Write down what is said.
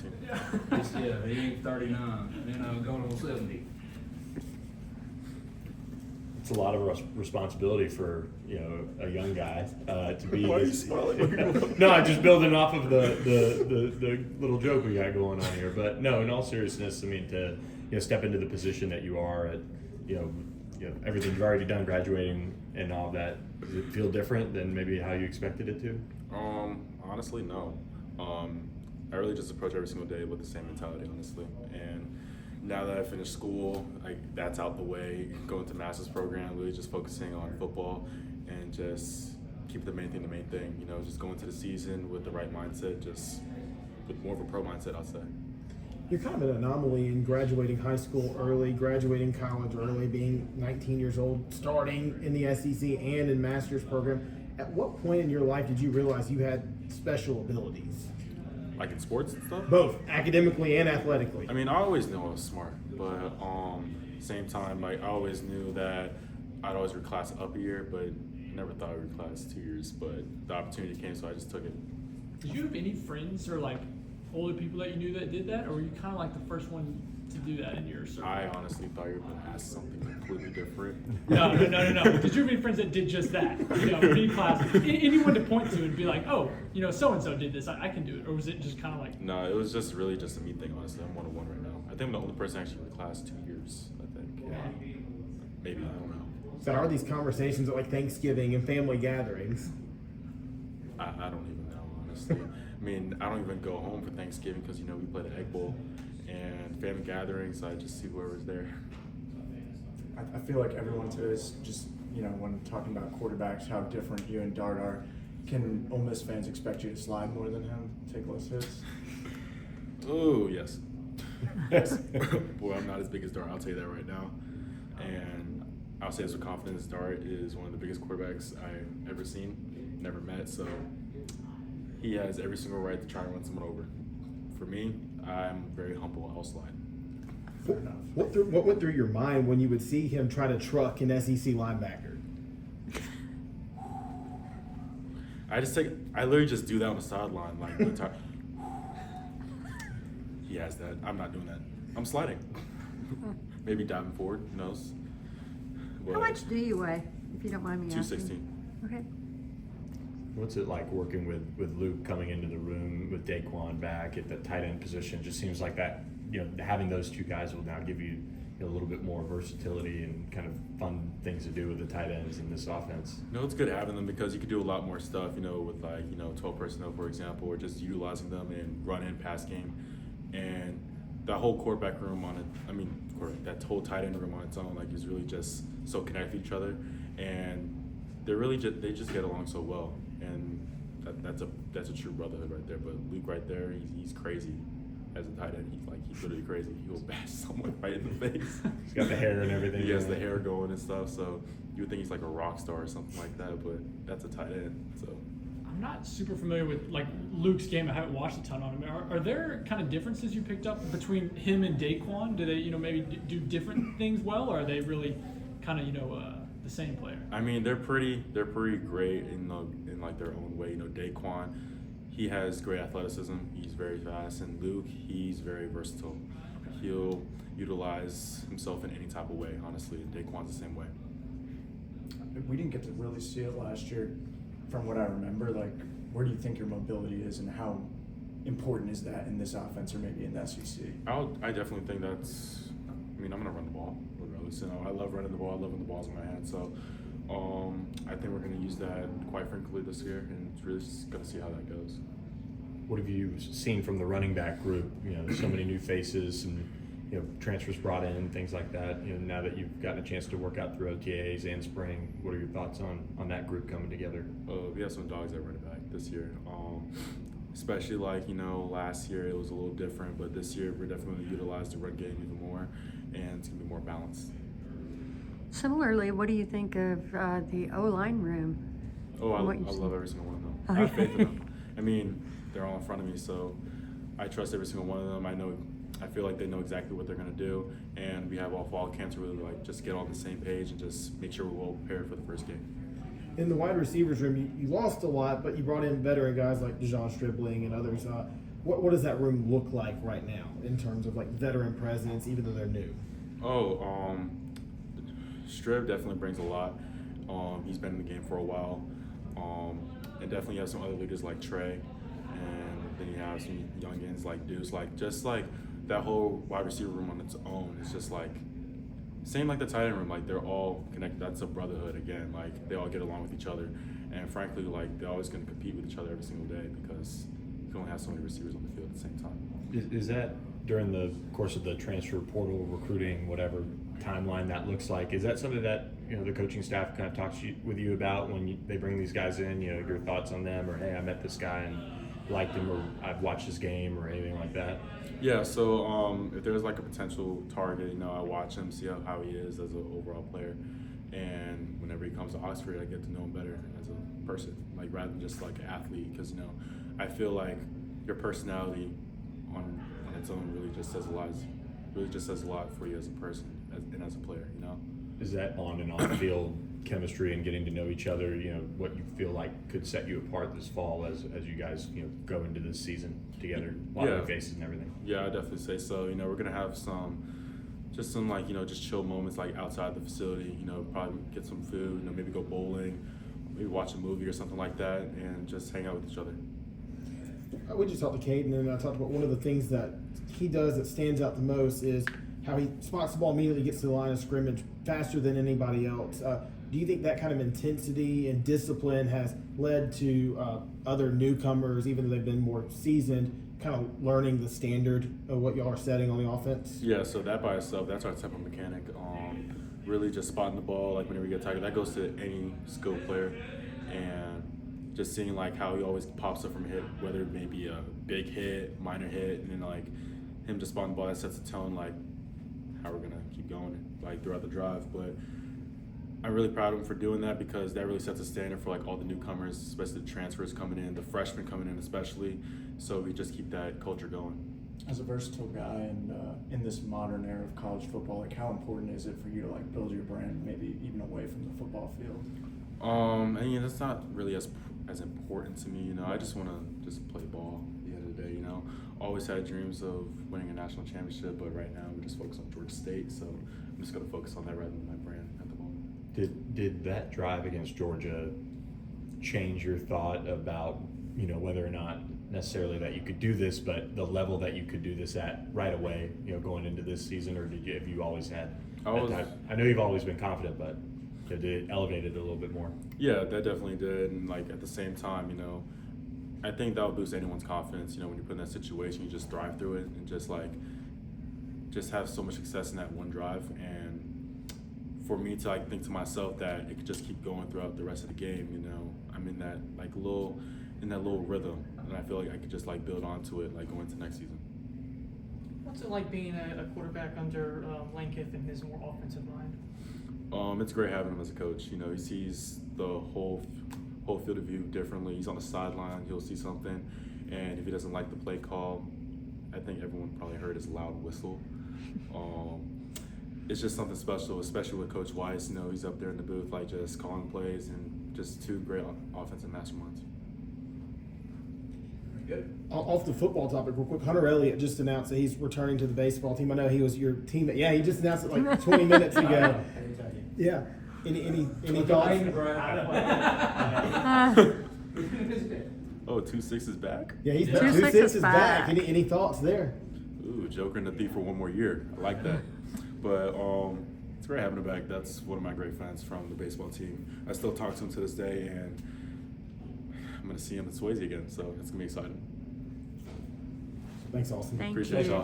19. Yeah, he ain't 39, going on 70. It's a lot of responsibility for a young guy to be. Why are you smiling? No, I'm just building off of the little joke we got going on here. But no, in all seriousness, I mean to step into the position that you are at, everything you've already done, graduating and all that. Does it feel different than maybe how you expected it to? Honestly, no. I really just approach every single day with the same mentality, honestly. And now that I finished school, that's out the way. Going to master's program, really just focusing on football and just keep the main thing. Just going to the season with the right mindset, just with more of a pro mindset, I'd say. You're kind of an anomaly in graduating high school early, graduating college early, being 19 years old, starting in the SEC and in master's program. At what point in your life did you realize you had special abilities? Like in sports and stuff? Both, academically and athletically. I mean, I always knew I was smart, but same time, I always knew that I'd always reclass up a year, but never thought I'd reclass 2 years. But the opportunity came, so I just took it. Did you have any friends or older people that you knew that did that, or were you kind of the first one to do that in your circle? I honestly thought you were going to ask something completely different. No. Did you have any friends that did just that? Reclass, anyone to point to and be like, oh, so-and-so did this, I can do it. Or was it just kind of No, it was just really just a me thing, honestly. I'm 101 right now. I think I'm the only person actually reclassed 2 years, I think. Yeah. Maybe, I don't know. So are these conversations at Thanksgiving and family gatherings? I don't even know, honestly. I mean, I don't even go home for Thanksgiving because, we play the Egg Bowl and family gatherings, so I just see whoever's there. I feel like everyone today is just, when talking about quarterbacks, how different you and Dart are. Can Ole Miss fans expect you to slide more than him, take less hits? Oh, yes. Yes. Boy, I'm not as big as Dart, I'll tell you that right now. And I'll say this with confidence, Dart is one of the biggest quarterbacks I've ever seen, never met, so he has every single right to try and run someone over. For me, I'm very humble, I'll slide. What went through your mind when you would see him try to truck an SEC linebacker? I literally just do that on the sideline, the entire. He has that. I'm not doing that. I'm sliding. Maybe diving forward. Who knows? How much do you weigh, if you don't mind me asking? 216. Okay. What's it like working with Luke coming into the room with Daquan back at the tight end position? Just seems like that, having those two guys will now give you a little bit more versatility and kind of fun things to do with the tight ends in this offense. It's good having them because you can do a lot more stuff, with 12 personnel, for example, or just utilizing them in run and pass game. And that whole quarterback room that whole tight end room on its own, is really just so connected to each other. And they just get along so well. And that's a true brotherhood right there. But Luke right there, he's crazy. As a tight end, he's literally crazy. He will bash someone right in the face. He's got the hair and everything. He has the hair going and stuff, so you would think he's like a rock star or something like that, but that's a tight end, so. I'm not super familiar with Luke's game. I haven't watched a ton on him. Are there kind of differences you picked up between him and Daquan? Do they, maybe do different things well, or are they really kind of, the same player? I mean, they're pretty great in their own way. Daquan, he has great athleticism. He's very fast, and Luke, he's very versatile. He'll utilize himself in any type of way, honestly. And Daquan's the same way. We didn't get to really see it last year. From what I remember, where do you think your mobility is, and how important is that in this offense or maybe in the SEC? I definitely think that's. I'm going to run the ball regardless. I love running the ball. I love when the ball's in my hand. So, I think we're going to use that quite frequently this year, and it's really just going to see how that goes. What have you seen from the running back group? So many new faces and transfers brought in, things like that. Now that you've gotten a chance to work out through OTAs and spring, what are your thoughts on that group coming together? We have some dogs at running back this year. Especially last year it was a little different, but this year we're definitely going to utilize the run game even more, and it's going to be more balanced. Similarly, what do you think of the O-line room? I love every single one of them. I have faith in them. They're all in front of me, so I trust every single one of them. I feel like they know exactly what they're going to do, and we have all fall camps to really just get on the same page and just make sure we're well prepared for the first game. In the wide receivers room, you lost a lot, but you brought in veteran guys like Dejon Stribling and others. What does that room look like right now in terms of like veteran presence, even though they're new? Strib definitely brings a lot. He's been in the game for a while. And definitely you have some other leaders like Trey, and then you have some youngins like Deuce, like just like that whole wide receiver room on its own. It's just like same like the tight end room, like they're all connected. That's a brotherhood again. Like they all get along with each other, and frankly, like they're always going to compete with each other every single day because you can only have so many receivers on the field at the same time. Is that during the course of the transfer portal, recruiting, whatever timeline that looks like? Is that something that the coaching staff kind of talks with you about when they bring these guys in? Your thoughts on them, or hey, I met this guy and liked him, or I've watched his game, or anything like that? Yeah. So if there's like a potential target, I watch him, see how he is as an overall player, and whenever he comes to Oxford, I get to know him better as a person, like rather than just like an athlete, because I feel like your personality on its own really just says a lot for you as a person and as a player. Is that on and off field chemistry and getting to know each other, what you feel like could set you apart this fall as you guys, go into this season together, a lot of new faces and everything? Yeah, I definitely say so. We're gonna have some like, just chill moments like outside the facility, probably get some food, maybe go bowling, maybe watch a movie or something like that, and just hang out with each other. We just talked to Caden, and I talked about one of the things that he does that stands out the most is how he spots the ball, immediately gets to the line of scrimmage faster than anybody else. Do you think that kind of intensity and discipline has led to other newcomers, even though they've been more seasoned, kind of learning the standard of what y'all are setting on the offense? Yeah, so that by itself, that's our type of mechanic. Really just spotting the ball, like whenever you get targeted, that goes to any skilled player. And just seeing like how he always pops up from a hit, whether it may be a big hit, minor hit, and then like him just spotting the ball, that sets a tone like how we're gonna keep going like throughout the drive. But I'm really proud of him for doing that, because that really sets a standard for like all the newcomers, especially the transfers coming in, the freshmen coming in especially. So we just keep that culture going. As a versatile guy and in this modern era of college football, like how important is it for you to like build your brand, maybe even away from the football field? That's not really as important to me. I just want to just play ball at the end of the day. Always had dreams of winning a national championship, but right now we just focus on Georgia State. So I'm just going to focus on that rather than my brand at the moment. Did that drive against Georgia change your thought about whether or not necessarily that you could do this, but the level that you could do this at right away, going into this season, or have you always had that type? I know you've always been confident, but did it elevate it a little bit more? Yeah, that definitely did. And like at the same time, I think that would boost anyone's confidence. When you're put in that situation, you just thrive through it and just have so much success in that one drive. And for me to think to myself that it could just keep going throughout the rest of the game, I'm in that little rhythm, and I feel like I could just build onto it going into next season. What's it like being a quarterback under Lane Kiffin, his more offensive mind? It's great having him as a coach. He sees the whole field of view differently. He's on the sideline, he'll see something, and if he doesn't like the play call, I think everyone probably heard his loud whistle. It's just something special, especially with Coach Weiss. He's up there in the booth just calling plays, and just two great offensive masterminds. Good. Off the football topic real quick, Hunter Elliott just announced that he's returning to the baseball team. I know he was your teammate. Yeah, he just announced it 20 minutes ago. Yeah. Any thoughts? Oh, 2-6 is back? Yeah, he's 2-6 2-6 is is back. back. Any thoughts there? Ooh, Joker and the Thief for one more year. I like that. But it's great having him back. That's one of my great friends from the baseball team. I still talk to him to this day, and I'm going to see him at Swayze again, so it's going to be exciting. Thanks, Austin. Thank Appreciate you. y'all.